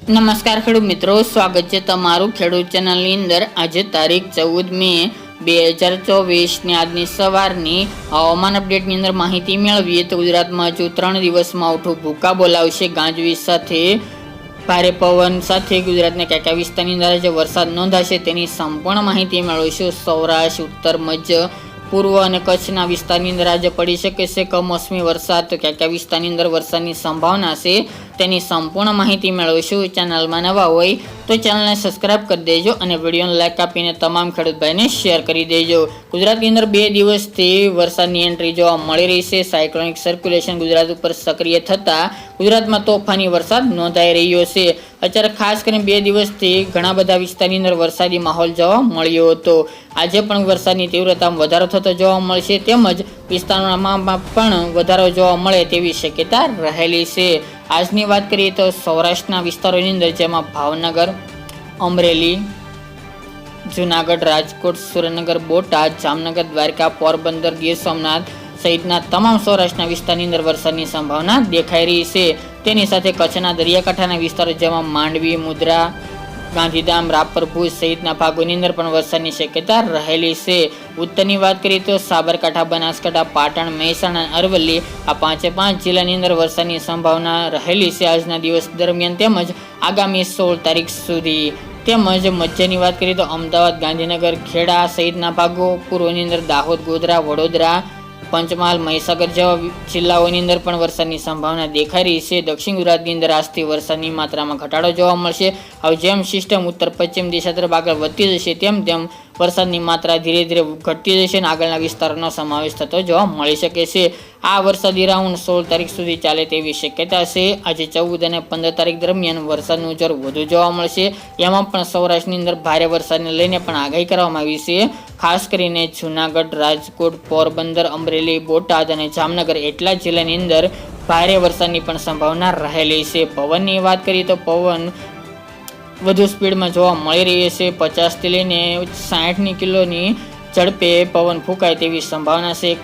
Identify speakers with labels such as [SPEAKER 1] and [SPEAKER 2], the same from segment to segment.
[SPEAKER 1] નમસ્કાર ખેડૂત મિત્રો, સ્વાગત છે તમારું ખેડૂત ચેનલની અંદર। આજે તારીખ 14 મે 2024 ની આજની સવારની હવામાન અપડેટની અંદર માહિતી મેળવીએ તો ગુજરાતમાં હજુ 3 દિવસ માવઠું ભૂકા બોલાવશે। ગાજવીજ સાથે ભારે પવન સાથે ગુજરાતના કયા વિસ્તારની અંદર આજે વરસાદ નોંધાશે તેની સંપૂર્ણ માહિતી મેળવીશું। સૌરાષ્ટ્ર, ઉત્તર મધ્ય, પૂર્વ અને કચ્છના વિસ્તારની અંદર આજે પડી શકે છે કમોસમી વરસાદ। તો કયા વિસ્તારની અંદર વરસાદની સંભાવના છે તેની સંપૂર્ણ માહિતી મેળવીશું। ચેનલમાં નવા હોય તો ચેનલને સબસ્ક્રાઇબ કરી દેજો અને વિડીયોને લાઇક આપીને તમામ ખેડૂત ભાઈને શેર કરી દેજો। ગુજરાતની અંદર 2 દિવસથી વરસાદની એન્ટ્રી જોવા મળી રહી છે। સાયક્લોનિક સર્ક્યુલેશન ગુજરાત ઉપર સક્રિય થતા ગુજરાતમાં તોફાની વરસાદ નોંધાઈ રહ્યો છે। અત્યારે ખાસ કરીને 2 દિવસથી ઘણા બધા વિસ્તારની અંદર વરસાદી માહોલ જોવા મળ્યો હતો। આજે પણ વરસાદની તીવ્રતામાં વધારો થતો જોવા મળશે તેમજ વિસ્તારોમાં પણ વધારો જોવા મળે તેવી શક્યતા રહેલી છે। આજની વાત કરીએ તો સૌરાષ્ટ્રના વિસ્તારોની અંદર જેમાં ભાવનગર, અમરેલી, જુનાગઢ, રાજકોટ, સુરેન્દ્રનગર, બોટાદ, જામનગર, દ્વારકા, પોરબંદર, ગીર સોમનાથ સહિતના તમામ સૌરાષ્ટ્રના વિસ્તારની અંદર વરસાદની સંભાવના દેખાઈ રહી છે। તેની સાથે કચ્છના દરિયાકાંઠાના વિસ્તારો જેમાં માંડવી, મુદ્રા, ગાંધીધામ, રાપર, ભુજ સહિતના ભાગોની અંદર પણ વરસાદની શક્યતા રહેલી છે। ઉત્તરની વાત કરીએ તો સાબરકાંઠા, બનાસકાંઠા, પાટણ, મહેસાણા, અરવલ્લી આ 5 જિલ્લાની અંદર વરસાદની સંભાવના રહેલી છે આજના દિવસ દરમિયાન તેમજ આગામી 16 તારીખ સુધી। તેમજ મધ્યની વાત કરીએ તો અમદાવાદ, ગાંધીનગર, ખેડા સહિતના ભાગો, પૂર્વની અંદર દાહોદ, ગોધરા, વડોદરા, પંચમહાલ, મહીસાગર જેવા જિલ્લાઓની અંદર પણ વરસાદની સંભાવના દેખાઈ રહી છે। દક્ષિણ ગુજરાતની અંદર આજથી વરસાદની માત્રામાં ઘટાડો જોવા મળશે। હવે જેમ સિસ્ટમ ઉત્તર પશ્ચિમ દિશા તરફ આગળ વધતી જશે તેમ તેમ વરસાદની માત્રા ધીરે ધીરે ઘટતી જશે અને આગળના વિસ્તારોનો સમાવેશ થતો જોવા મળી શકે છે। આ વરસાદી રાઉન્ડ 16 તારીખ સુધી ચાલે તેવી શક્યતા છે। આજે 14 અને 15 તારીખ દરમિયાન વરસાદનું જોર વધુ જોવા મળશે। એમાં પણ સૌરાષ્ટ્રની અંદર ભારે વરસાદને લઈને પણ આગાહી કરવામાં આવી છે। ખાસ કરીને જુનાગઢ, રાજકોટ, પોરબંદર, અમરેલી, બોટાદ અને જામનગર એટલા જિલ્લાની અંદર ભારે વરસાદની પણ સંભાવના રહેલી છે। પવનની વાત કરીએ તો પવન વધુ સ્પીડમાં જોવા મળી રહી છે। 50 થી લઈને 60 કિલોની ઝડપે પવન ફૂંકાય તેવી સંભાવના છે। એક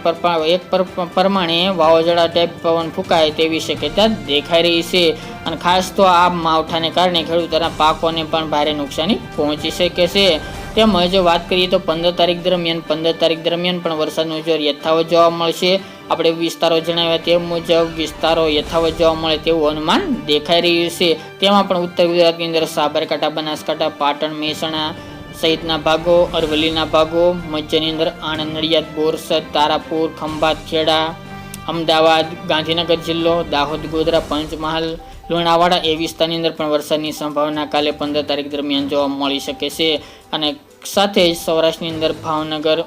[SPEAKER 1] પ્રમાણે વાવાઝોડા ટાઈપ પવન ફૂંકાય તેવી શક્યતા દેખાઈ રહી છે અને ખાસ તો આ માવઠાને કારણે ખેડૂતોના પાકોને પણ ભારે નુકસાની પહોંચી શકે છે। તેમજ વાત કરીએ તો 15 તારીખ દરમિયાન પણ વરસાદનું જોર યથાવત જોવા મળશે। આપણે વિસ્તારો જણાવ્યા તે મુજબ વિસ્તારો યથાવત જોવા મળે તેવું અનુમાન દેખાઈ રહ્યું છે। તેમાં પણ ઉત્તર ગુજરાતની અંદર સાબરકાંઠા, બનાસકાંઠા, પાટણ, મહેસાણા સહિતના ભાગો, અરવલ્લીના ભાગો, મધ્યની અંદર આણંદ, નડિયાદ, બોરસદ, તારાપુર, ખંભાત, ખેડા, અમદાવાદ, ગાંધીનગર જિલ્લો, દાહોદ, ગોધરા, પંચમહાલ, લુણાવાડા એ વિસ્તારની અંદર પણ વરસાદની સંભાવના કાલે 15 તારીખ દરમિયાન જોવા મળી શકે છે અને સાથે જ સૌરાષ્ટ્રની અંદર ભાવનગર,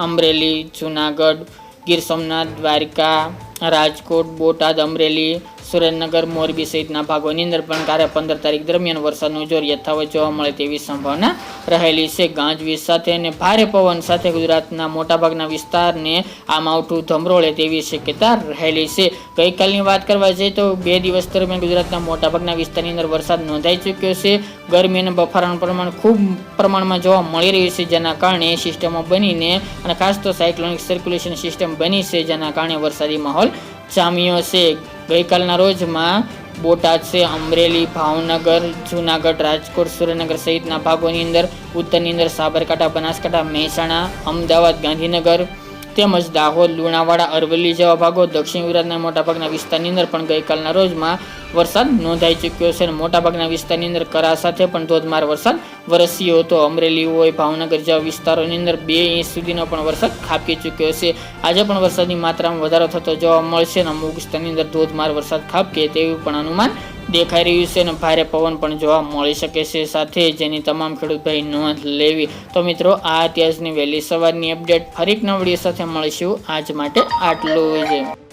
[SPEAKER 1] અમરેલી, જુનાગઢ, ગીર સોમનાથ, દ્વારકા, રાજકોટ, બોટાદ, અમરેલી, સુરેન્દ્રનગર, મોરબી સહિતના ભાગોની અંદર પણ કાલે 15 તારીખ દરમિયાન વરસાદનું જોર યથાવત જોવા મળે તેવી સંભાવના રહેલી છે। ગાજવીજ સાથે અને ભારે પવન સાથે ગુજરાતના મોટાભાગના વિસ્તારને આ માવઠું ધમરોળે તેવી શક્યતા રહેલી છે। ગઈકાલની વાત કરવા જઈએ તો 2 દિવસ દરમિયાન ગુજરાતના મોટાભાગના વિસ્તારની અંદર વરસાદ નોંધાઈ ચૂક્યો છે। ગરમી અને બફારાનું પ્રમાણ ખૂબ પ્રમાણમાં જોવા મળી રહ્યું છે જેના કારણે સિસ્ટમો બનીને અને ખાસ તો સાયક્લોનિક સર્ક્યુલેશન સિસ્ટમ બની છે જેના કારણે વરસાદી માહોલ જામ્યો છે। ગઈકાલના રોજમાં બોટાદ છે, અમરેલી, ભાવનગર, જુનાગઢ, રાજકોટ, સુરેન્દ્રનગર સહિતના ભાગોની અંદર, ઉત્તરની અંદર સાબરકાંઠા, બનાસકાંઠા, મહેસાણા, અમદાવાદ, ગાંધીનગર તેમજ દાહોદ, લુણાવાડા, અરવલ્લી જેવા ભાગો, દક્ષિણ ગુજરાતના મોટાભાગના વિસ્તારની અંદર પણ ગઈકાલના રોજમાં વરસાદ નોંધાઈ ચૂક્યો છે અને મોટાભાગના વિસ્તારની અંદર કરા સાથે પણ ધોધમાર વરસાદ વરસ્યો હતો। અમરેલી હોય, ભાવનગર જેવા વિસ્તારોની અંદર 2 ઇંચ સુધીનો પણ વરસાદ ખાબકી ચૂક્યો છે। આજે પણ વરસાદની માત્રામાં વધારો થતો જોવા મળશે અને અમુક વિસ્તારની અંદર ધોધમાર વરસાદ ખાબકે તેવું પણ અનુમાન દેખાઈ રહ્યું છે અને ભારે પવન પણ જોવા મળી શકે છે સાથે જેની તમામ ખેડૂત ભાઈ નોંધ લેવી। તો મિત્રો આ અત્યારની વહેલી સવારની અપડેટ ફરી એક નવા વિડીયો સાથે મળીશું। આજ માટે આટલું જ।